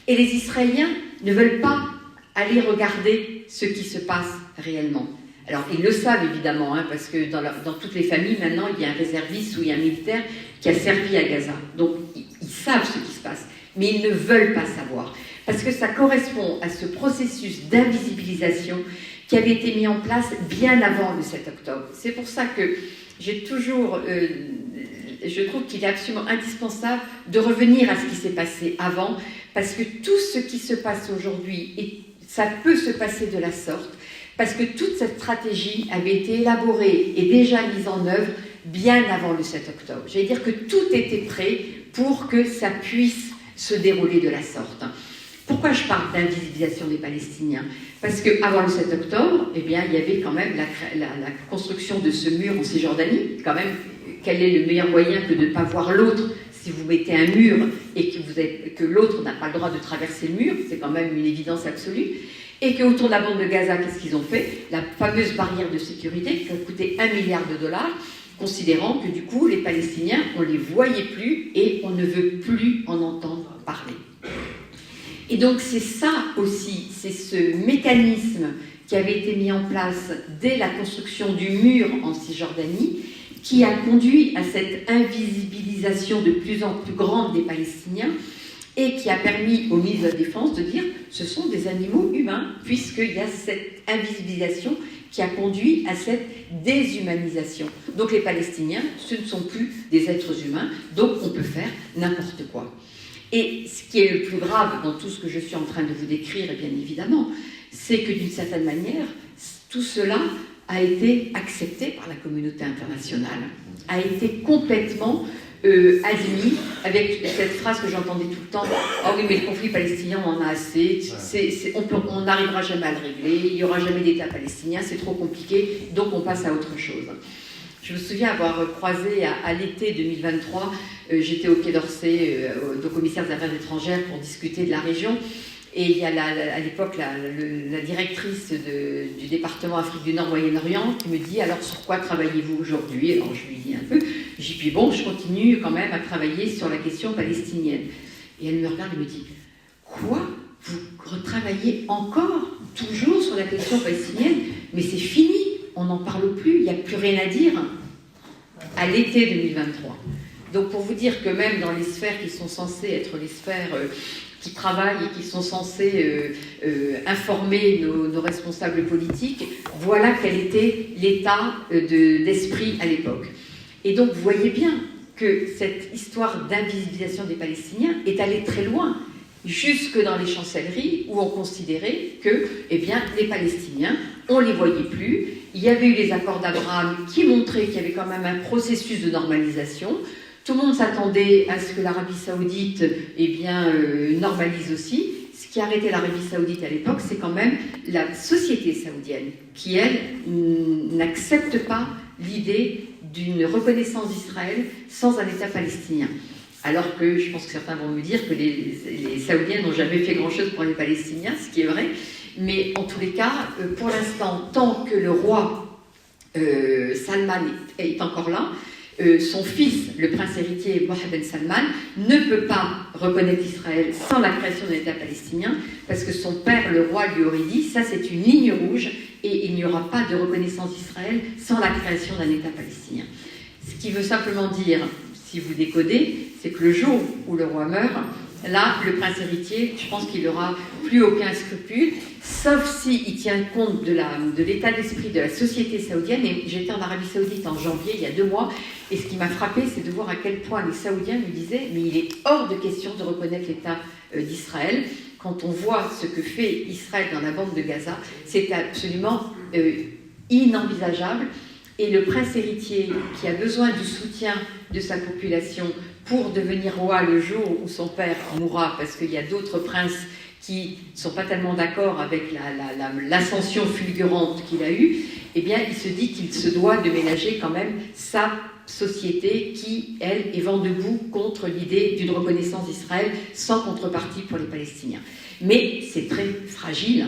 Et les Israéliens ne veulent pas aller regarder ce qui se passe réellement. Alors, ils le savent évidemment, parce que dans toutes les familles, maintenant, il y a un réserviste ou il y a un militaire qui a servi à Gaza. Donc, ils savent ce qui se passe, mais ils ne veulent pas savoir. Parce que ça correspond à ce processus d'invisibilisation qui avait été mis en place bien avant le 7 octobre. C'est pour ça que j'ai toujours... je trouve qu'il est absolument indispensable de revenir à ce qui s'est passé avant, parce que tout ce qui se passe aujourd'hui, et ça peut se passer de la sorte, parce que toute cette stratégie avait été élaborée et déjà mise en œuvre bien avant le 7 octobre. J'allais dire que tout était prêt pour que ça puisse se dérouler de la sorte. Pourquoi je parle d'invisibilisation des Palestiniens ? Parce qu'avant le 7 octobre, eh bien, il y avait quand même la construction de ce mur en Cisjordanie. Quand même, quel est le meilleur moyen que de ne pas voir l'autre si vous mettez un mur et que l'autre n'a pas le droit de traverser le mur? C'est quand même une évidence absolue. Et qu'autour de la bande de Gaza, qu'est-ce qu'ils ont fait? La fameuse barrière de sécurité qui a coûté $1 milliard, considérant que du coup, les Palestiniens, on ne les voyait plus et on ne veut plus en entendre parler. Et donc c'est ça aussi, c'est ce mécanisme qui avait été mis en place dès la construction du mur en Cisjordanie, qui a conduit à cette invisibilisation de plus en plus grande des Palestiniens et qui a permis aux ministres de la Défense de dire ce sont des animaux humains, puisqu'il y a cette invisibilisation qui a conduit à cette déshumanisation. Donc les Palestiniens, ce ne sont plus des êtres humains, donc on peut faire n'importe quoi. Et ce qui est le plus grave dans tout ce que je suis en train de vous décrire, bien évidemment, c'est que d'une certaine manière, tout cela a été accepté par la communauté internationale, a été complètement admis, avec cette phrase que j'entendais tout le temps, « Oh oui, mais le conflit palestinien, on en a assez, on n'arrivera jamais à le régler, il n'y aura jamais d'État palestinien, c'est trop compliqué, donc on passe à autre chose. » Je me souviens avoir croisé à l'été 2023, j'étais au Quai d'Orsay, au commissaire des Affaires étrangères pour discuter de la région. Et il y a à l'époque la directrice du département Afrique du Nord, Moyen-Orient, qui me dit « Alors sur quoi travaillez-vous aujourd'hui ?» Alors je lui dis un peu, j'ai dit « Puis bon, je continue quand même à travailler sur la question palestinienne. » Et elle me regarde et me dit « Quoi ? Vous retravaillez encore, toujours sur la question palestinienne ? Mais c'est fini, on n'en parle plus, il n'y a plus rien à dire. » À l'été 2023. Donc pour vous dire que même dans les sphères qui sont censées être les sphères qui travaillent et qui sont censées informer nos responsables politiques, voilà quel était l'état d'esprit à l'époque. Et donc vous voyez bien que cette histoire d'invisibilisation des Palestiniens est allée très loin, jusque dans les chancelleries où on considérait que eh bien, les Palestiniens, on ne les voyait plus. Il y avait eu les accords d'Abraham qui montraient qu'il y avait quand même un processus de normalisation. Tout le monde s'attendait à ce que l'Arabie saoudite eh bien, normalise aussi. Ce qui arrêtait l'Arabie saoudite à l'époque, c'est quand même la société saoudienne qui, elle, n'accepte pas l'idée d'une reconnaissance d'Israël sans un État palestinien. Alors que je pense que certains vont me dire que les Saoudiens n'ont jamais fait grand-chose pour les Palestiniens, ce qui est vrai. Mais en tous les cas, pour l'instant, tant que le roi Salman est encore là, son fils, le prince héritier Mohammed Ben Salman, ne peut pas reconnaître Israël sans la création d'un État palestinien, parce que son père, le roi, lui aurait dit « ça c'est une ligne rouge et il n'y aura pas de reconnaissance d'Israël sans la création d'un État palestinien ». Ce qui veut simplement dire, si vous décodez, c'est que le jour où le roi meurt, là, le prince héritier, je pense qu'il n'aura plus aucun scrupule, sauf s'il tient compte de l'état d'esprit de la société saoudienne. Et j'étais en Arabie Saoudite en janvier, il y a 2 mois, et ce qui m'a frappé, c'est de voir à quel point les Saoudiens me disaient « mais il est hors de question de reconnaître l'État d'Israël ». Quand on voit ce que fait Israël dans la bande de Gaza, c'est absolument inenvisageable. Et le prince héritier, qui a besoin du soutien de sa population pour devenir roi le jour où son père mourra, parce qu'il y a d'autres princes qui ne sont pas tellement d'accord avec l'ascension fulgurante qu'il a eue, eh bien, il se dit qu'il se doit de ménager quand même sa société qui, elle, est vent debout contre l'idée d'une reconnaissance d'Israël sans contrepartie pour les Palestiniens. Mais c'est très fragile.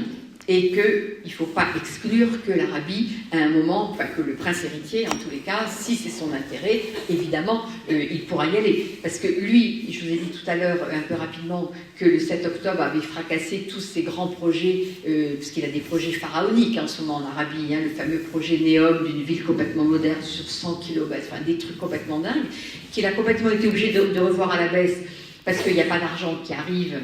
Et qu'il ne faut pas exclure que l'Arabie, à un moment, enfin que le prince héritier, en tous les cas, si c'est son intérêt, évidemment, il pourra y aller. Parce que lui, je vous ai dit tout à l'heure, un peu rapidement, que le 7 octobre avait fracassé tous ses grands projets, parce qu'il a des projets pharaoniques en ce moment en Arabie, le fameux projet Neom d'une ville complètement moderne sur 100 km, enfin des trucs complètement dingues, qu'il a complètement été obligé de revoir à la baisse, parce qu'il n'y a pas d'argent qui arrive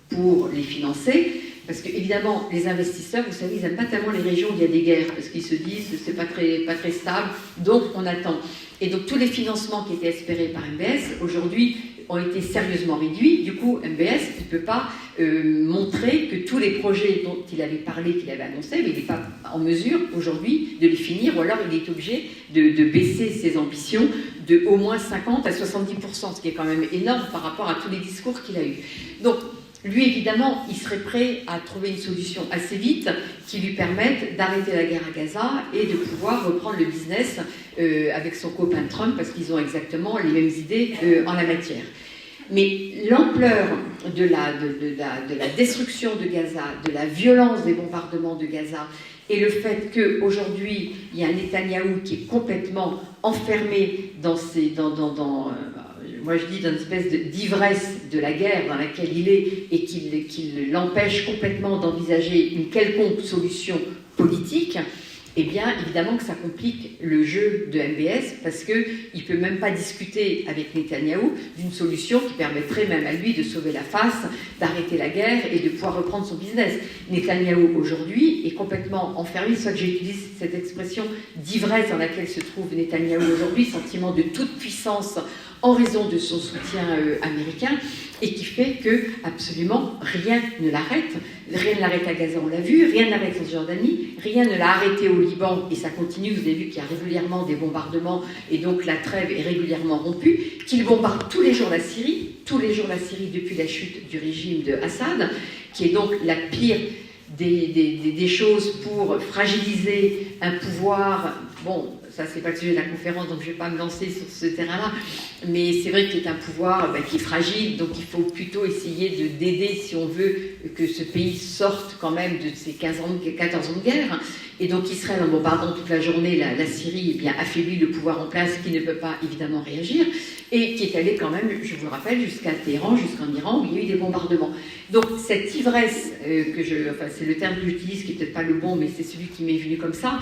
pour les financer. Parce que, évidemment, les investisseurs, vous savez, ils n'aiment pas tellement les régions où il y a des guerres, parce qu'ils se disent que c'est pas très stable, donc on attend. Et donc, tous les financements qui étaient espérés par MBS, aujourd'hui, ont été sérieusement réduits. Du coup, MBS ne peut pas montrer que tous les projets dont il avait parlé, qu'il avait annoncé, mais il n'est pas en mesure, aujourd'hui, de les finir, ou alors il est obligé de baisser ses ambitions de au moins 50 à 70%, ce qui est quand même énorme par rapport à tous les discours qu'il a eus. Donc, lui, évidemment, il serait prêt à trouver une solution assez vite qui lui permette d'arrêter la guerre à Gaza et de pouvoir reprendre le business avec son copain Trump, parce qu'ils ont exactement les mêmes idées en la matière. Mais l'ampleur de la destruction de Gaza, de la violence des bombardements de Gaza, et le fait qu'aujourd'hui, il y a un Netanyahou qui est complètement enfermé moi je dis dans une espèce d'ivresse de la guerre dans laquelle il est et qui l'empêche complètement d'envisager une quelconque solution politique, eh bien évidemment que ça complique le jeu de MBS parce qu'il ne peut même pas discuter avec Netanyahou d'une solution qui permettrait même à lui de sauver la face, d'arrêter la guerre et de pouvoir reprendre son business. Netanyahou aujourd'hui est complètement enfermé, soit que j'utilise cette expression d'ivresse dans laquelle se trouve Netanyahou aujourd'hui, sentiment de toute puissance en raison de son soutien américain, et qui fait que absolument rien ne l'arrête. Rien ne l'arrête à Gaza, on l'a vu, rien ne l'arrête en Jordanie, rien ne l'a arrêté au Liban, et ça continue, vous avez vu qu'il y a régulièrement des bombardements, et donc la trêve est régulièrement rompue, qu'il bombarde tous les jours la Syrie depuis la chute du régime de Assad, qui est donc la pire des choses pour fragiliser un pouvoir. Bon, ça c'est pas le sujet de la conférence, donc je vais pas me lancer sur ce terrain-là, mais c'est vrai qu'il est un pouvoir qui est fragile, donc il faut plutôt essayer d'aider, si on veut, que ce pays sorte quand même de ces 14 ans de guerre. Et donc Israël, en bombardant toute la journée la Syrie, affaiblit le pouvoir en place qui ne peut pas évidemment réagir, et qui est allé quand même, je vous le rappelle, jusqu'à Téhéran, jusqu'en Iran, où il y a eu des bombardements. Donc cette ivresse, c'est le terme que j'utilise, qui n'est peut-être pas le bon, mais c'est celui qui m'est venu comme ça,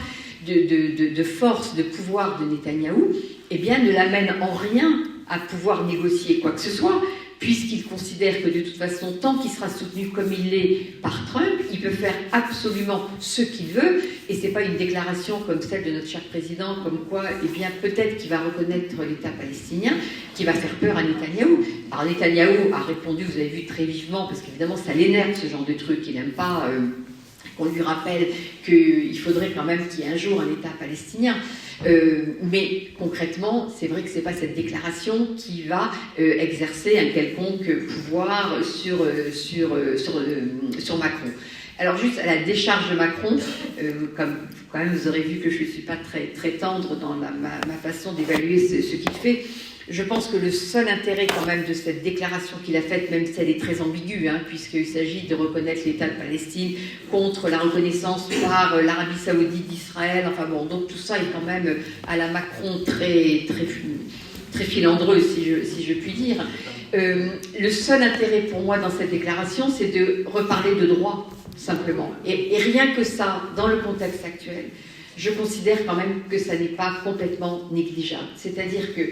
de force, de pouvoir de Netanyahou, eh bien ne l'amène en rien à pouvoir négocier quoi que ce soit, puisqu'il considère que de toute façon, tant qu'il sera soutenu comme il l'est par Trump, il peut faire absolument ce qu'il veut, et c'est pas une déclaration comme celle de notre cher président, comme quoi, eh bien, peut-être qu'il va reconnaître l'État palestinien, qui va faire peur à Netanyahou. Alors Netanyahou a répondu, vous avez vu, très vivement, parce qu'évidemment, ça l'énerve ce genre de truc, il n'aime pas qu'on lui rappelle qu'il faudrait quand même qu'il y ait un jour un État palestinien. Mais concrètement, c'est vrai que ce n'est pas cette déclaration qui va exercer un quelconque pouvoir sur Macron. Alors juste à la décharge de Macron, comme quand même vous aurez vu que je ne suis pas très tendre dans ma façon d'évaluer ce qu'il fait. Je pense que le seul intérêt quand même de cette déclaration qu'il a faite, même si elle est très ambiguë, puisqu'il s'agit de reconnaître l'État de Palestine contre la reconnaissance par l'Arabie Saoudite d'Israël, enfin bon, donc tout ça est quand même à la Macron très filandreux, si je puis dire. Le seul intérêt pour moi dans cette déclaration, c'est de reparler de droit, simplement. Et rien que ça, dans le contexte actuel, je considère quand même que ça n'est pas complètement négligeable. C'est-à-dire que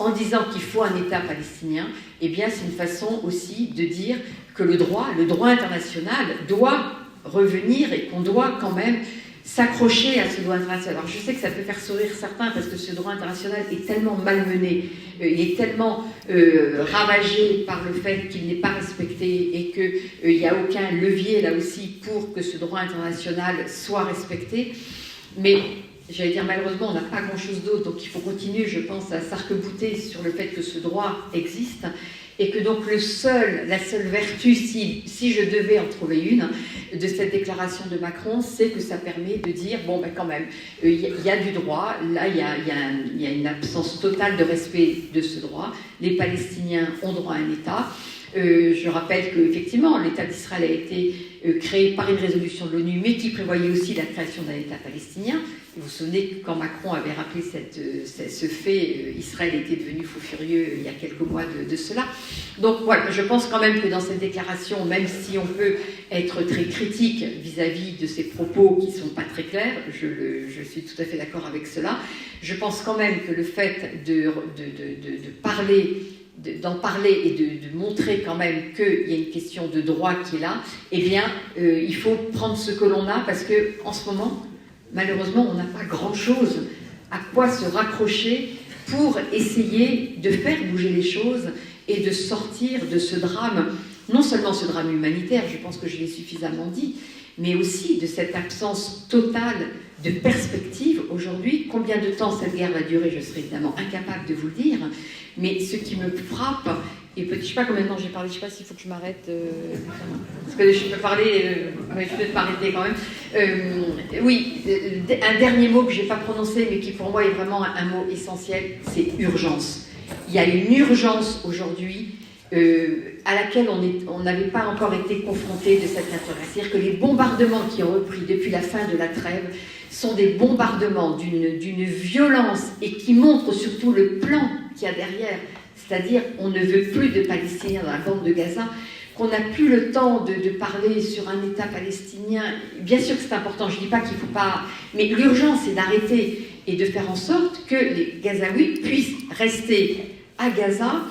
en disant qu'il faut un État palestinien, eh bien c'est une façon aussi de dire que le droit international doit revenir et qu'on doit quand même s'accrocher à ce droit international. Alors je sais que ça peut faire sourire certains parce que ce droit international est tellement malmené, il est tellement ravagé par le fait qu'il n'est pas respecté et qu'il n'y a aucun levier là aussi pour que ce droit international soit respecté. Mais j'allais dire, malheureusement, on n'a pas grand-chose d'autre, donc il faut continuer, je pense, à s'arc-bouter sur le fait que ce droit existe, et que donc la seule vertu, si je devais en trouver une, de cette déclaration de Macron, c'est que ça permet de dire, bon, ben quand même, il y a du droit, là, il y a une absence totale de respect de ce droit, les Palestiniens ont droit à un État. Je rappelle qu'effectivement, l'État d'Israël a été créé par une résolution de l'ONU, mais qui prévoyait aussi la création d'un État palestinien. Et vous vous souvenez que quand Macron avait rappelé ce fait, Israël était devenu fou furieux il y a quelques mois de cela. Donc voilà, je pense quand même que dans cette déclaration, même si on peut être très critique vis-à-vis de ces propos qui ne sont pas très clairs, je suis tout à fait d'accord avec cela, je pense quand même que le fait d'en parler et de montrer quand même qu'il y a une question de droit qui est là, eh bien, il faut prendre ce que l'on a, parce qu'en ce moment, malheureusement, on n'a pas grand-chose à quoi se raccrocher pour essayer de faire bouger les choses et de sortir de ce drame, non seulement ce drame humanitaire, je pense que je l'ai suffisamment dit, mais aussi de cette absence totale de perspective aujourd'hui. Combien de temps cette guerre va durer, je serai évidemment incapable de vous le dire, mais ce qui me frappe, et je ne sais pas combien de temps j'ai parlé, je ne sais pas s'il faut que je m'arrête, parce que je peux parler, mais je peux peut-être m'arrêter quand même. Oui, un dernier mot que je n'ai pas prononcé, mais qui pour moi est vraiment un mot essentiel, c'est urgence. Il y a une urgence aujourd'hui à laquelle on n'avait pas encore été confronté de cette nature. C'est-à-dire que les bombardements qui ont repris depuis la fin de la trêve sont des bombardements d'une violence et qui montrent surtout le plan qu'il y a derrière. C'est-à-dire on ne veut plus de Palestiniens dans la bande de Gaza, qu'on n'a plus le temps de parler sur un État palestinien. Bien sûr que c'est important, je ne dis pas qu'il ne faut pas... Mais l'urgence, c'est d'arrêter et de faire en sorte que les Gazaouis puissent rester à Gaza,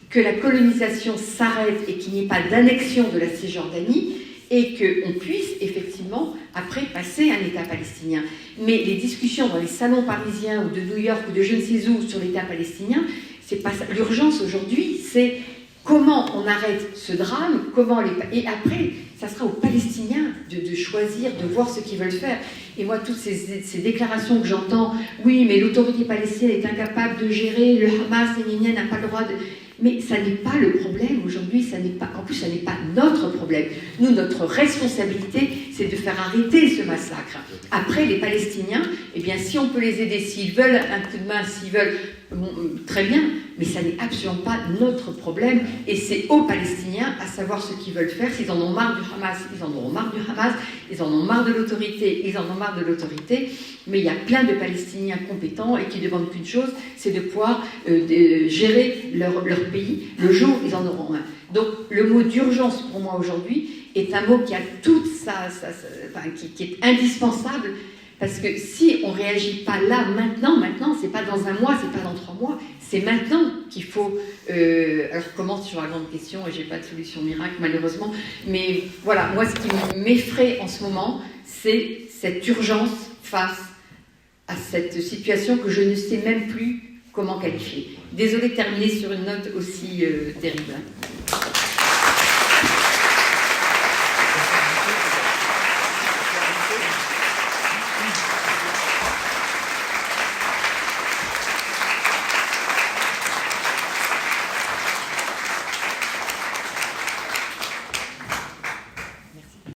que la colonisation s'arrête et qu'il n'y ait pas d'annexion de la Cisjordanie et qu'on puisse effectivement après passer à un État palestinien. Mais les discussions dans les salons parisiens ou de New York ou de je ne sais où sur l'État palestinien, c'est pas ça. L'urgence aujourd'hui, c'est comment on arrête ce drame, et après, ça sera aux Palestiniens de choisir, de voir ce qu'ils veulent faire. Et moi, toutes ces déclarations que j'entends, oui, mais l'autorité palestinienne est incapable de gérer, le Hamas, et n'a pas le droit de... Mais ça n'est pas le problème aujourd'hui, en plus ça n'est pas notre problème. Nous, notre responsabilité, c'est de faire arrêter ce massacre. Après, les Palestiniens, eh bien, si on peut les aider, s'ils veulent un coup de main, s'ils veulent, bon, très bien, mais ça n'est absolument pas notre problème. Et c'est aux Palestiniens à savoir ce qu'ils veulent faire. S'ils en ont marre du Hamas, ils en auront marre du Hamas. Ils en ont marre de l'autorité, ils en ont marre de l'autorité. Mais il y a plein de Palestiniens compétents et qui demandent qu'une chose, c'est de pouvoir gérer leur pays le jour où ils en auront un. Donc le mot d'urgence pour moi aujourd'hui est un mot qui a toute qui est indispensable, parce que si on ne réagit pas là, maintenant, c'est pas dans un mois, c'est pas dans 3 mois, c'est maintenant qu'il faut... alors je commence sur la grande question et j'ai pas de solution miracle malheureusement, mais voilà, moi ce qui m'effraie en ce moment, c'est cette urgence face à cette situation que je ne sais même plus comment qualifier. Désolée de terminer sur une note aussi terrible.